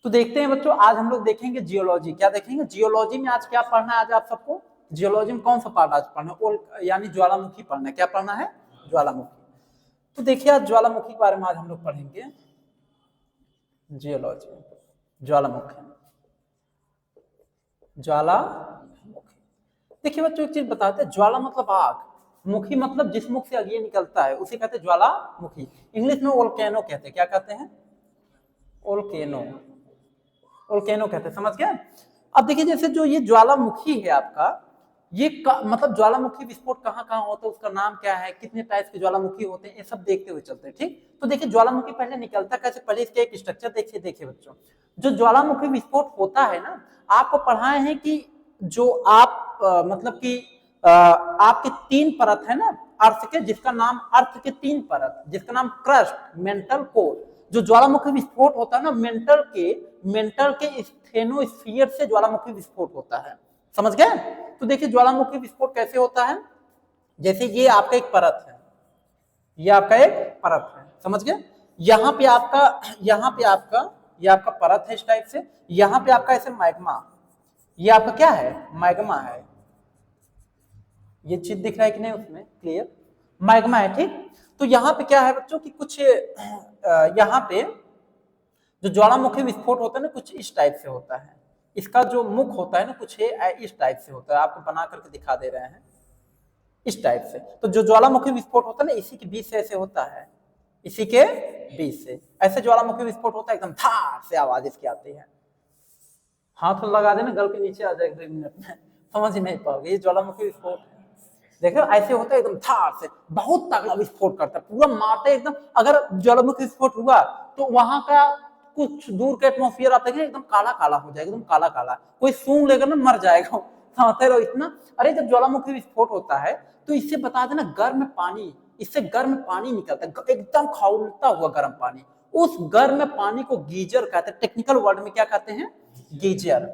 तो देखते हैं बच्चों, आज हम लोग देखेंगे जियोलॉजी। क्या देखेंगे? जियोलॉजी में आज क्या पढ़ना है? आज आप सबको जियोलॉजी में कौन सा पार्ट आज पढ़ना है? यानी ज्वालामुखी पढ़ना है। क्या पढ़ना है? ज्वालामुखी। तो देखिए, आज ज्वालामुखी के बारे में आज हम लोग पढ़ेंगे। जियोलॉजी, ज्वालामुखी, ज्वालामुखी। देखिए बच्चों, एक चीज बताते हैं, ज्वाला मतलब आग, मुखी मतलब जिस मुख से अग्नि निकलता है उसे कहते हैं ज्वालामुखी। इंग्लिश में वोल्केनो कहते हैं। क्या कहते हैं? वोल्केनो, वोल्केनो कहते हैं। समझ गए? अब देखिए, जैसे जो ये ज्वालामुखी है आपका, ये मतलब ज्वालामुखी विस्फोट कहाँ कहाँ होता है, उसका नाम क्या है, कितने टाइप के ज्वालामुखी होते हैं, ये सब देखते हुए चलते हैं। ठीक, तो देखिए ज्वालामुखी पहले निकलता कैसे, पहले इसका एक स्ट्रक्चर देखिए। देखिए बच्चों, जो ज्वालामुखी विस्फोट होता है ना, आपको पढ़ाए हैं कि जो आप मतलब कि आपके तीन परत है ना अर्थ के, जिसका नाम अर्थ के तीन परत, जिसका नाम क्रस्ट, मेंटल, कोर। जो ज्वालामुखी विस्फोट होता है ना, मेंटल के स्थेनोस्फीयर से ज्वालामुखी विस्फोट होता है। समझ गए? तो देखिए ज्वालामुखी विस्फोट कैसे होता है। जैसे ये आपका एक परत है, ये आपका एक परत है। समझ गए? यहाँ पे आपका ये आपका परत है इस टाइप से। यहाँ पे आपका ऐसे मैग्मा, ये आपका क्या है? मैग्मा है। ये चीज दिख रहा है कि नहीं उसमें? क्लियर, मैग्मा है। ठीक, तो यहाँ पे क्या है बच्चों कि कुछ यहाँ पे जो ज्वालामुखी विस्फोट होता है ना, कुछ इस टाइप से होता है। इसका जो मुख होता है ना, कुछ इस टाइप से होता है। आपको बना करके दिखा दे रहे हैं इस टाइप से। तो जो ज्वालामुखी विस्फोट होता है ना, इसी के बीच से ऐसे होता है, इसी के बीच से ऐसे ज्वालामुखी विस्फोट होता है। एकदम धार से आवाज इसकी आती है। हाथ लगा देना, गल के नीचे आ जाएगा 2 मिनट में, समझ ही नहीं पाओगे। ये ज्वालामुखी विस्फोट है। देखो ऐसे होता है, एकदम धार से बहुत तगड़ा विस्फोट करता है, पूरा मारता है एकदम। अगर ज्वालामुखी विस्फोट हुआ तो वहां का कुछ दूर का एटमोस्फियर आता है, एकदम काला काला हो जाएगा, एकदम काला काला। कोई सूंघ लेगा ना, मर जाएगा। समझते रहो इतना। अरे जब ज्वालामुखी विस्फोट होता है तो इससे बता देना, गर्म पानी, इससे गर्म पानी निकलता है, एकदम खौलता हुआ गर्म पानी। उस गर्म पानी को गीजर कहते हैं। टेक्निकल वर्ड में क्या कहते हैं? गीजर।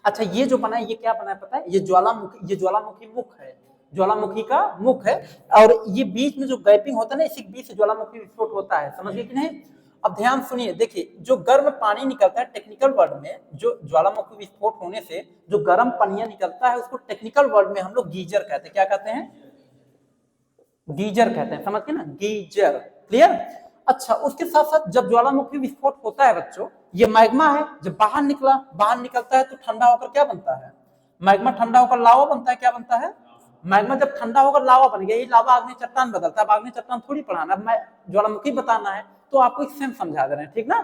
अच्छा, ये जो बना है, ये क्या बना है पता है? ये ज्वालामुखी मुख है, ज्वालामुखी का मुख है। और ये बीच में जो गैपिंग होता है ना, इसी बीच से ज्वालामुखी विस्फोट होता है। समझ गए कि नहीं? अब ध्यान सुनिए, देखिए जो गर्म पानी निकलता है, टेक्निकल वर्ड में जो ज्वालामुखी विस्फोट होने से जो गर्म पानी निकलता है, उसको टेक्निकल वर्ड में हम लोग गीजर कहते हैं। क्या कहते हैं? गीजर कहते हैं। समझ गए ना? गीजर। क्लियर? अच्छा, उसके साथ साथ जब ज्वालामुखी विस्फोट होता है बच्चों, ये मैग्मा है, जब बाहर निकलता है तो ठंडा होकर क्या बनता है? मैग्मा ठंडा होकर लावा बनता है। क्या बनता है? मैग्मा जब ठंडा होकर लावा बन गया, ये लावा आग्नेय चट्टान बदलता है। आग्नेय चट्टान थोड़ी पढ़ाना, मैं ज्वालामुखी बताना है, तो आपको एक सेम समझा दे रहे हैं। ठीक ना?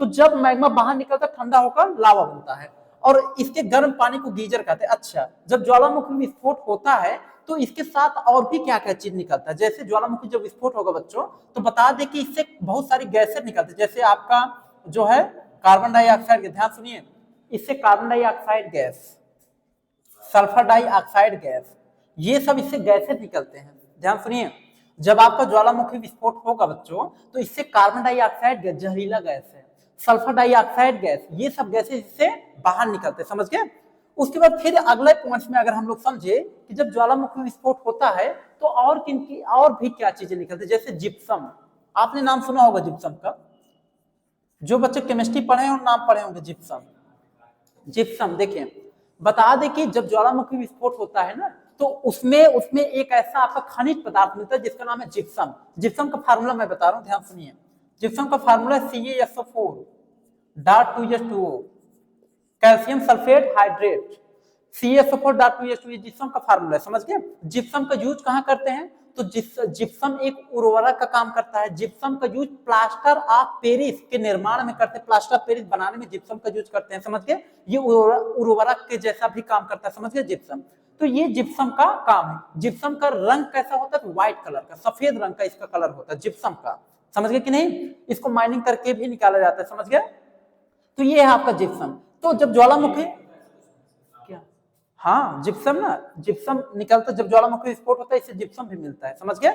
तो जब मैग्मा बाहर निकलता है, ठंडा होकर लावा बनता है, और इसके गर्म पानी को गीजर कहते हैं। अच्छा, जब ज्वालामुखी विस्फोट होता है तो इसके साथ और भी क्या क्या चीज निकलता है। जैसे ज्वालामुखी जब विस्फोट होगा बच्चों, तो बता दें कि इससे बहुत सारी गैसें निकलती है। जैसे आपका जो है कार्बन डाइऑक्साइड, ध्यान सुनिए, इससे carbon dioxide gas, sulphur dioxide gas, ये सब इससे गैसें निकलते हैं। ध्यान सुनिए, जब आपका ज्वालामुखी विस्फोट होगा बच्चों, तो इससे कार्बन डाइऑक्साइड गैस, जहरीला गैस है, सल्फर डाइऑक्साइड गैस, ये सब गैसें इससे बाहर निकलते हैं। समझ गए? उसके बाद फिर अगले पॉइंट्स में अगर हम लोग समझे कि जब ज्वालामुखी विस्फोट होता है तो और किनकी और भी क्या चीजें निकलती है। जैसे जिप्सम, आपने नाम सुना होगा जिप्सम का, जो बच्चे केमिस्ट्री पढ़े हैं और नाम पढ़े होंगे जिप्सम। जिप्सम देखिए, बता दें कि जब ज्वालामुखी विस्फोट होता है ना, तो उसमें एक ऐसा आपका खनिज पदार्थ मिलता है जिसका नाम है जिप्सम। जिप्सम का फार्मूला मैं बता रहा हूं, ध्यान सुनिए। जिप्सम का फार्मूला है CaSO4 dot 2H2O, calcium sulphate hydrate, CaSO4 dot 2H2O, gypsum का फार्मूला है। समझ गए? जिप्सम का यूज कहां करते हैं? तो जिप्सम एक उर्वरक का काम करता है। जिप्सम का यूज प्लास्टर ऑफ पेरिस के निर्माण में करते हैं, प्लास्टर ऑफ पेरिस बनाने में जिप्सम का यूज करते हैं। समझ गए? ये उर्वरक के जैसा भी काम करता है। समझ गए? जिप्सम, तो ये जिप्सम का काम है। जिप्सम का रंग कैसा होता है? व्हाइट कलर का, सफेद रंग का इसका कलर होता है जिप्सम का। समझ गए कि नहीं? इसको माइनिंग करके भी निकाला जाता है। समझ गए? तो ये है आपका जिप्सम। तो जब ज्वालामुखी, क्या, हाँ जिप्सम ना, जिप्सम निकलता जब ज्वालामुखी विस्फोट होता है, इससे जिप्सम भी मिलता है। समझ गए?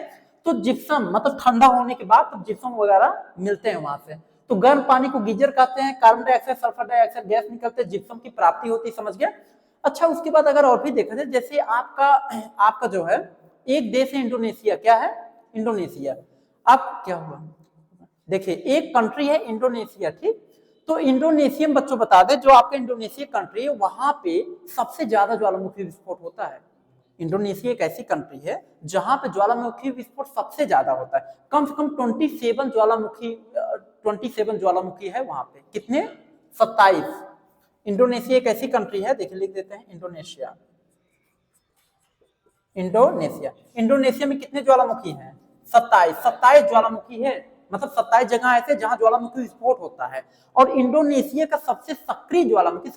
तो जिप्सम मतलब ठंडा होने के बाद तो जिप्सम वगैरह मिलते हैं वहां से। तो गर्म पानी को गीजर कहते हैं, carbon dioxide sulphur dioxide gas निकलते हैं, जिप्सम की प्राप्ति होती है। समझ गए? अच्छा, उसके बाद अगर और भी देखा जाए, जैसे आपका जो है एक देश है इंडोनेशिया। क्या है? इंडोनेशिया। अब क्या हुआ, देखिए एक कंट्री है इंडोनेशिया। ठीक, तो इंडोनेशियन बच्चों बता दें, जो आपका इंडोनेशिया कंट्री है वहां पे सबसे ज्यादा ज्वालामुखी विस्फोट होता है। इंडोनेशिया एक ऐसी कंट्री है जहां पे ज्वालामुखी विस्फोट सबसे ज्यादा होता है। कम से कम 27 ज्वालामुखी है वहां पे। कितने? 27। इंडोनेशिया एक ऐसी कंट्री है, देखिए लिख देते हैं इंडोनेशिया। इंडोनेशिया, इंडोनेशिया में कितने ज्वालामुखी हैं? 27 ज्वालामुखी है, मतलब 27 जगह ऐसे जहां ज्वालामुखी विस्फोट होता है। और इंडोनेशिया का सबसे सक्रिय ज्वालामुखी,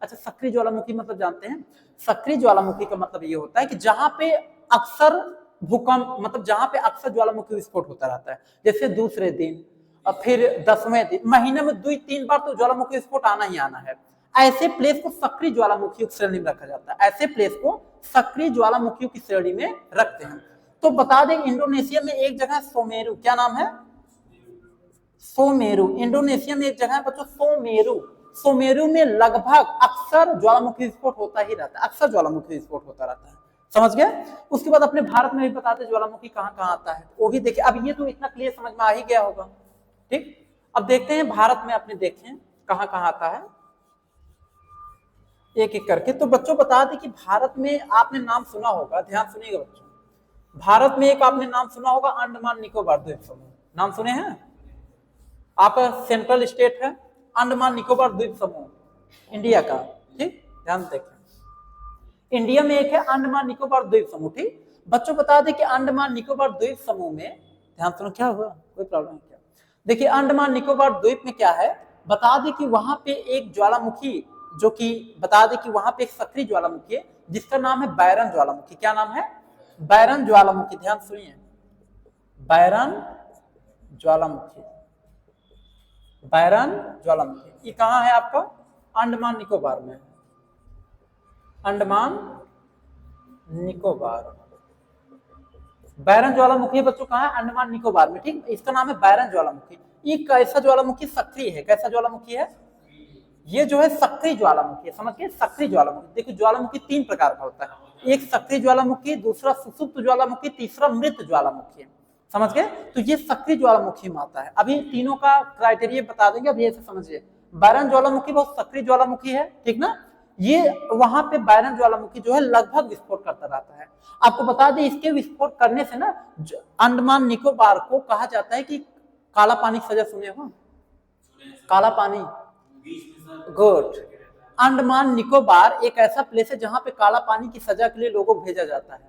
अच्छा सक्रिय ज्वालामुखी मतलब जानते हैं? सक्रिय ज्वालामुखी का मतलब ये होता है कि जहां पे अक्सर भूकंप, मतलब जहां पे अक्सर ज्वालामुखी विस्फोट होता रहता है, जैसे दूसरे दिन और फिर 10वें दिन, महीने में 2-3 बार तो ज्वालामुखी विस्फोट आना ही आना है। ऐसे प्लेस को सक्रिय ज्वालामुखियों की श्रेणी में रखा जाता है, ऐसे प्लेस को सक्रिय ज्वालामुखियों की श्रेणी में रखते हैं। तो बता दें इंडोनेशिया में एक जगह सोमेरु, क्या नाम है? सोमेरु। इंडोनेशिया में एक जगह है बच्चों सोमेरु। सोमेरु में लगभग अक्सर ज्वालामुखी विस्फोट होता ही रहता है, अक्सर ज्वालामुखी विस्फोट होता रहता है। समझ गए? उसके बाद अपने भारत में भी बताते ज्वालामुखी कहाँ कहाँ आता है, वो भी देखिए। अब ये तो इतना क्लियर समझ में आ ही गया होगा, ठीक। अब देखते हैं भारत में, अपने देखें कहाँ कहाँ आता है एक एक करके। तो बच्चों बता दें कि भारत में आपने नाम सुना होगा, ध्यान सुनिएगा बच्चों, भारत में एक आपने नाम सुना होगा अंडमान निकोबार द्वीप समूह। नाम सुने हैं? आपका सेंट्रल स्टेट है अंडमान निकोबार द्वीप समूह, इंडिया का, ठीक। ध्यान देखें, इंडिया में एक है अंडमान निकोबार द्वीप समूह, ठीक। बच्चों बता दें कि अंडमान निकोबार द्वीप समूह में, ध्यान सुनो, क्या हुआ, कोई प्रॉब्लम है क्या? देखिए अंडमान निकोबार द्वीप में क्या है, बता दें कि वहां पे एक ज्वालामुखी, जो कि बता दें कि वहां पे एक सक्रिय ज्वालामुखी है जिसका नाम है बैरन ज्वालामुखी। क्या नाम है? बैरन ज्वालामुखी। ध्यान सुनिए, बैरन ज्वालामुखी, बैरन ज्वालामुखी। ये कहाँ है आपका? अंडमान निकोबार में, अंडमान निकोबार। बैरन ज्वालामुखी बच्चों कहाँ है? अंडमान निकोबार में, ठीक। इसका नाम है बैरन ज्वालामुखी। ये कैसा ज्वालामुखी? सक्रिय है। कैसा ज्वालामुखी है? ये जो है सक्रिय ज्वालामुखी है, समझ गए? सक्रिय ज्वालामुखी। देखो ज्वालामुखी 3 प्रकार का होता है, एक सक्रिय ज्वालामुखी, दूसरा सुसुप्त ज्वालामुखी, तीसरा मृत ज्वालामुखी, समझ गए? तो ये सक्रिय ज्वालामुखी में आता है। अभी तीनों का क्राइटेरिया बता देंगे, अभी ऐसे समझिए। बैरन ज्वालामुखी बहुत सक्रिय ज्वालामुखी है, ठीक ना। ये वहां पे बैरन ज्वालामुखी जो है लगभग विस्फोट करता रहता है। आपको बता दें इसके विस्फोट करने से ना अंडमान निकोबार को कहा जाता है कि काला पानी की सजा। सुने हो काला पानी? गुड। अंडमान निकोबार एक ऐसा प्लेस है जहां पे काला पानी की सजा के लिए लोगों को भेजा जाता है,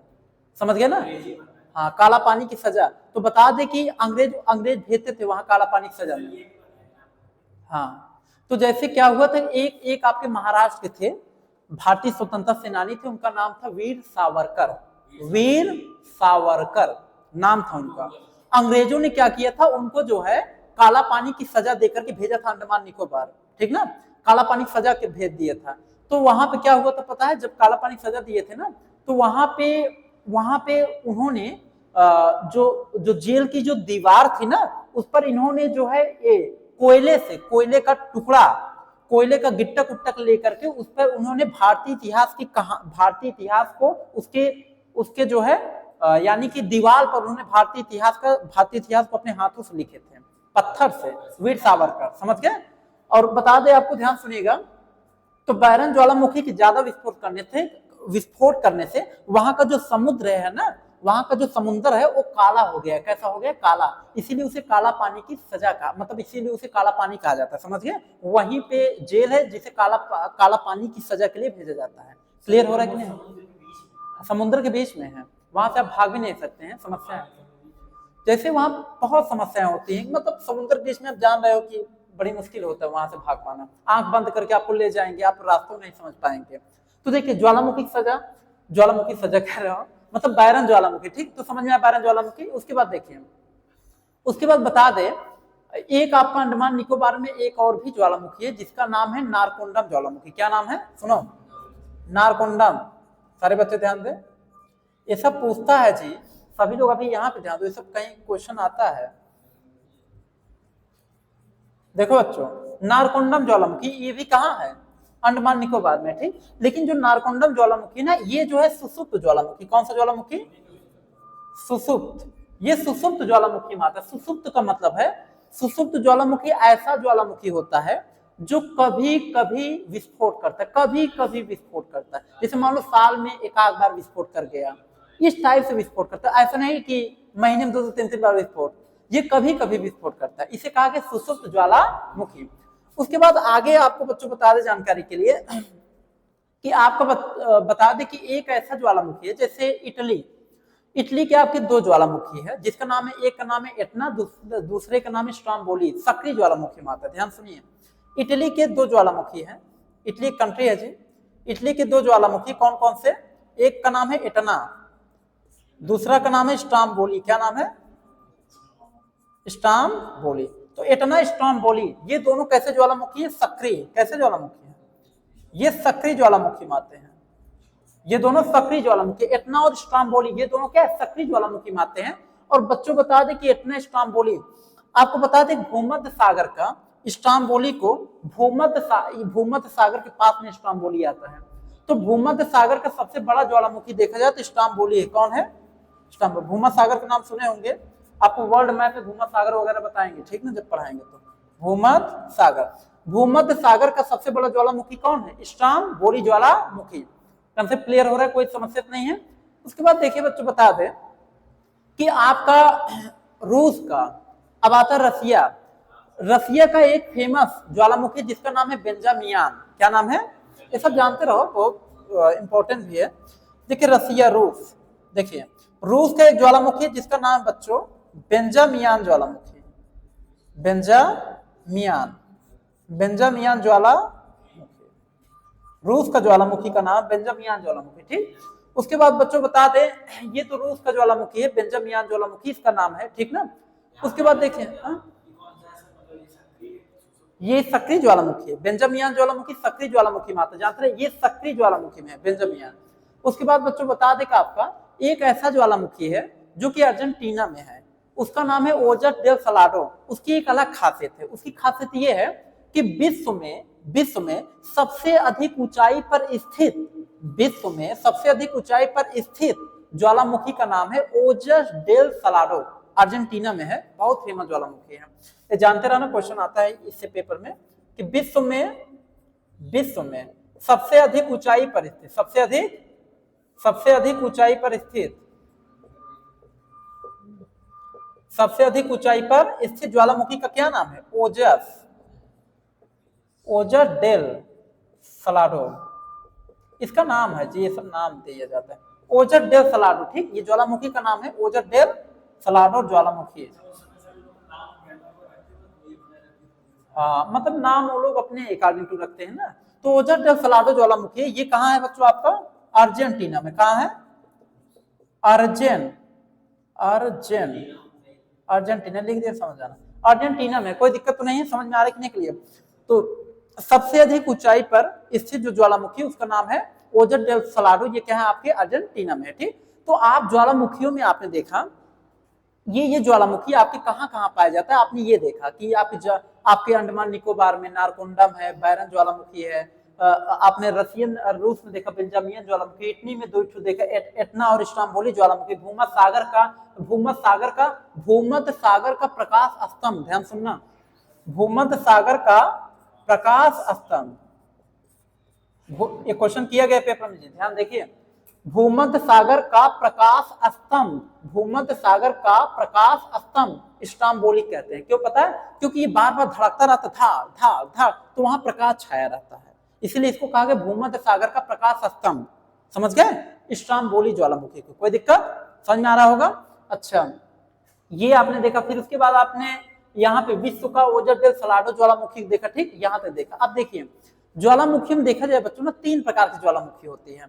समझ गए ना? हाँ, काला पानी की सजा। तो बता दे कि अंग्रेज भेजते थे वहां काला पानी की सजा में। हाँ, तो जैसे क्या हुआ था, एक आपके महाराष्ट्र के थे, भारतीय स्वतंत्रता सेनानी थे, उनका नाम था वीर सावरकर। वीर सावरकर नाम था उनका। अंग्रेजों ने क्या किया था, उनको जो है काला पानी की सजा देकर के भेजा था अंडमान निकोबार, ठीक ना। काला पानी की सजा के भेज दिया था। तो वहां पे क्या हुआ था पता है, जब काला पानी की सजा दिए थे ना, तो वहां पे उन्होंने जो जेल की जो दीवार थी ना, उस पर इन्होंने जो है ये कोयले का टुकड़ा, कोयले का गिट्टक उट्टक लेकर के उस पर उन्होंने भारतीय इतिहास को उसके जो है यानी कि दीवार पर उन्होंने भारतीय इतिहास को अपने हाथों से लिखे थे, पत्थर से। वीर सावरकर, समझ गए? और बता दे आपको, ध्यान सुनिएगा, तो बैरन ज्वालामुखी के ज्यादा विस्फोट करने से वहां का जो समुद्र है ना, वहां का जो समुद्र है वो काला हो गया। कैसा हो गया? काला। इसीलिए उसे काला पानी की सजा का मतलब, इसीलिए उसे काला पानी कहा जाता है, समझ गए? वहीं पे जेल है जिसे काला पानी की सजा के लिए भेजा जाता है। क्लियर हो रहा है कि नहीं? समुद्र के बीच में है, वहां से आप भाग भी नहीं सकते हैं, समस्या है। जैसे वहां बहुत समस्याएं होती हैं, मतलब समुद्र के बीच में आप जान रहे हो कि बड़ी मुश्किल होता है वहां से भाग पाना। आंख बंद करके आपको ले जाएंगे, आप रास्तों नहीं समझ पाएंगे। तो देखिए ज्वालामुखी सजा कह रहा हूं, मतलब बैरन ज्वालामुखी, ठीक। तो समझ में आया बैरन ज्वालामुखी। उसके बाद देखिए, उसके बाद बता दे, एक आपका अंडमान निकोबार में एक और भी ज्वालामुखी है जिसका नाम है नारकोंडम ज्वालामुखी। क्या नाम है? सुनो, नारकोंडम। सारे बच्चे ध्यान दें, ये सब पूछता है जी, सभी लोग अभी यहाँ पे ध्यान दो, ये सब कहीं क्वेश्चन आता है। देखो बच्चों, नारकोंडम ज्वालामुखी ये भी कहाँ है? अंडमान निकोबार में, ठीक। लेकिन जो नारकोंडम ज्वालामुखी ना, ये जो है सुसुप्त ज्वालामुखी। कौन सा ज्वालामुखी? सुसुप्त। ये सुसुप्त ज्वालामुखी में आता है। सुसुप्त का मतलब है, सुसुप्त ज्वालामुखी ऐसा ज्वालामुखी होता है जो कभी कभी विस्फोट करता है, कभी कभी विस्फोट करता है। जैसे मान लो साल में एक आध बार विस्फोट कर गया, इस टाइप से विस्फोट करता है। ऐसा नहीं कि महीने में 2 से 3 बार विस्फोट, ये कभी कभी विस्फोट करता है। इसे कहा गया सुषुप्त ज्वालामुखी। उसके बाद आगे आपको बच्चों बता दे जानकारी के लिए कि आपको बता दे कि एक ऐसा ज्वालामुखी है, जैसे इटली के आपके 2 ज्वालामुखी है, जिसका नाम है, एक का नाम है एटना, दूसरे का नाम है स्ट्रोम्बोली, सक्रिय ज्वालामुखी माता। ध्यान सुनिए, इटली के 2 ज्वालामुखी हैं, इटली कंट्री है जी। इटली के 2 ज्वालामुखी कौन कौन से? एक का नाम है एटना, दूसरा का नाम है स्ट्रोम्बोली। क्या नाम है? स्ट्रोम्बोली। तो एटना स्ट्रोम्बोली ये दोनों कैसे ज्वालामुखी है? सक्रिय। कैसे ज्वालामुखी है? ये सक्रिय ज्वालामुखी माते हैं, ये दोनों सक्रिय ज्वालामुखी। एटना और स्ट्रोम्बोली ये दोनों क्या है? सक्रिय ज्वालामुखी माते हैं। और बच्चों बता दें कि एटना स्ट्रोम्बोली, आपको बता दें भूमध्य सागर का स्ट्रोम्बोली को भूमध्य सागर के पास में स्ट्रोम्बोली आता है। तो भूमध्य सागर का सबसे बड़ा ज्वालामुखी देखा जाए तो स्ट्रोम्बोली है। कौन है? स्ट्रोम्बोली। भूमध्य सागर का नाम सुने होंगे, आपको वर्ल्ड मैप में भूमध्य सागर वगैरह बताएंगे, ठीक ना, जब पढ़ाएंगे तो। भूमध्य सागर, भूमध्य सागर का सबसे बड़ा ज्वालामुखी कौन है? स्ट्रोम्बोली ज्वालामुखी। कंसेप्ट क्लियर हो रहा है? कोई समस्या नहीं है? उसके बाद देखिए बच्चों बता दें कि आपका रूस का, अब आता है रसिया। रसिया का एक फेमस ज्वालामुखी जिसका नाम है बेंजामियान। क्या नाम है? ये सब जानते रहो, बहुत इंपॉर्टेंट भी है। देखिए रसिया, रूस, देखिए रूस का एक ज्वालामुखी जिसका नाम है बच्चों बेंजामियान ज्वालामुखी। बेंजामियान ज्वालामुखी, रूस का ज्वालामुखी का नाम बेंजामियान ज्वालामुखी, ठीक। उसके बाद बच्चों बता दें, ये तो रूस का ज्वालामुखी है, बेंजामियान ज्वालामुखी इसका नाम है, ठीक ना। उसके बाद देखिए ये सक्रिय ज्वालामुखी है, बेंजामियान ज्वालामुखी सक्रिय ज्वालामुखी माता, जानते रहे ये सक्रिय ज्वालामुखी में है बेंजामियान। उसके बाद बच्चों बता दें कि आपका एक ऐसा ज्वालामुखी है जो कि अर्जेंटीना में है, उसका नाम है ओजस डेल सलाडो। उसकी एक अलग खासियत है, उसकी खासियत ये है कि विश्व में सबसे अधिक ऊंचाई पर स्थित ज्वालामुखी का नाम है ओजस डेल सलाडो, अर्जेंटीना में है, बहुत फेमस ज्वालामुखी है। ये जानते रहना, क्वेश्चन आता है इससे पेपर में कि विश्व में सबसे अधिक ऊंचाई पर स्थित, सबसे अधिक ऊंचाई पर स्थित ज्वालामुखी का क्या नाम है? ओजस डेल सलाडो, इसका नाम है जी, ये सब नाम दिया जाता है, ओजस डेल सलाडो, ठीक। ये ज्वालामुखी का नाम है ओजस डेल सलाडो ज्वालामुखी। मतलब नाम वो लोग अपने अकॉर्डिंग टू रखते हैं ना। तो ओजस डेल सलाडो ज्वालामुखी ये कहाँ है बच्चों? आपका अर्जेंटीना में। कहाँ है? अर्जेंटीना लिख दिया, समझ जाना, अर्जेंटीना में। कोई दिक्कत तो नहीं है? समझ में आ रहा है कि नहीं क्लियर? तो सबसे अधिक ऊंचाई पर स्थित जो ज्वालामुखी उसका नाम है ओजस डेल सलाडो, ये क्या है? आपके अर्जेंटीना में, ठीक। तो आप ज्वालामुखियों में आपने देखा ये ज्वालामुखी आपके कहाँ कहाँ पाया जाता है? आपने ये देखा कि आपके अंडमान निकोबार में नारकोंडम है, बैरन ज्वालामुखी है, आपने रूस में देखा बेंजामियन ज्वालामुखी, इटली में 2 देखा एटना और स्ट्रोम्बोली ज्वालामुखी। भूमध्य सागर का प्रकाश स्तंभ, ध्यान सुनना, भूमध्य सागर का प्रकाश स्तंभ, ये क्वेश्चन किया गया पेपर में, ध्यान देखिए, भूमध्य सागर का प्रकाश स्तंभ स्ट्रोम्बोली कहते हैं। क्यों पता है? क्योंकि ये बार बार धड़कता रहता, धार, तो वहां प्रकाश छाया रहता है, इसीलिए इसको कहा गया भूमध्य सागर का प्रकाश स्तंभ। समझ गए? स्ट्रोम्बोली ज्वालामुखी को। कोई दिक्कत? समझ में आ रहा होगा? अच्छा, ये आपने देखा। फिर उसके बाद आपने यहाँ पे विश्व का ओजस डेल सलाडो ज्वालामुखी देखा, ठीक, यहाँ तक देखा। अब देखिए ज्वालामुखी में देखा जाए बच्चों ना 3 प्रकार की ज्वालामुखी होती है।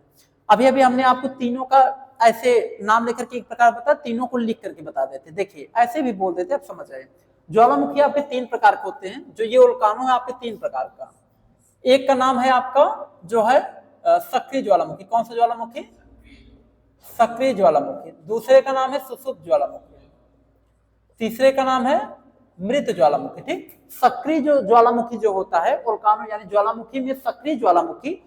अभी हमने आपको तीनों का ऐसे नाम लेकर के एक प्रकार बता, तीनों को लिख करके बता देते। देखिए ऐसे भी बोल देते, आप समझ आए। ज्वालामुखी आपके 3 प्रकार के होते हैं, जो ये वोल्केनो है आपके 3 प्रकार का। एक का नाम है आपका जो है सक्रिय ज्वालामुखी। कौन सा ज्वालामुखी? सक्रिय ज्वालामुखी। दूसरे का नाम है सुषुप्त ज्वालामुखी, तीसरे का नाम है मृत ज्वालामुखी, ठीक। सक्रिय जो ज्वालामुखी जो होता है वोल्केनो यानी ज्वालामुखी में सक्रिय ज्वालामुखी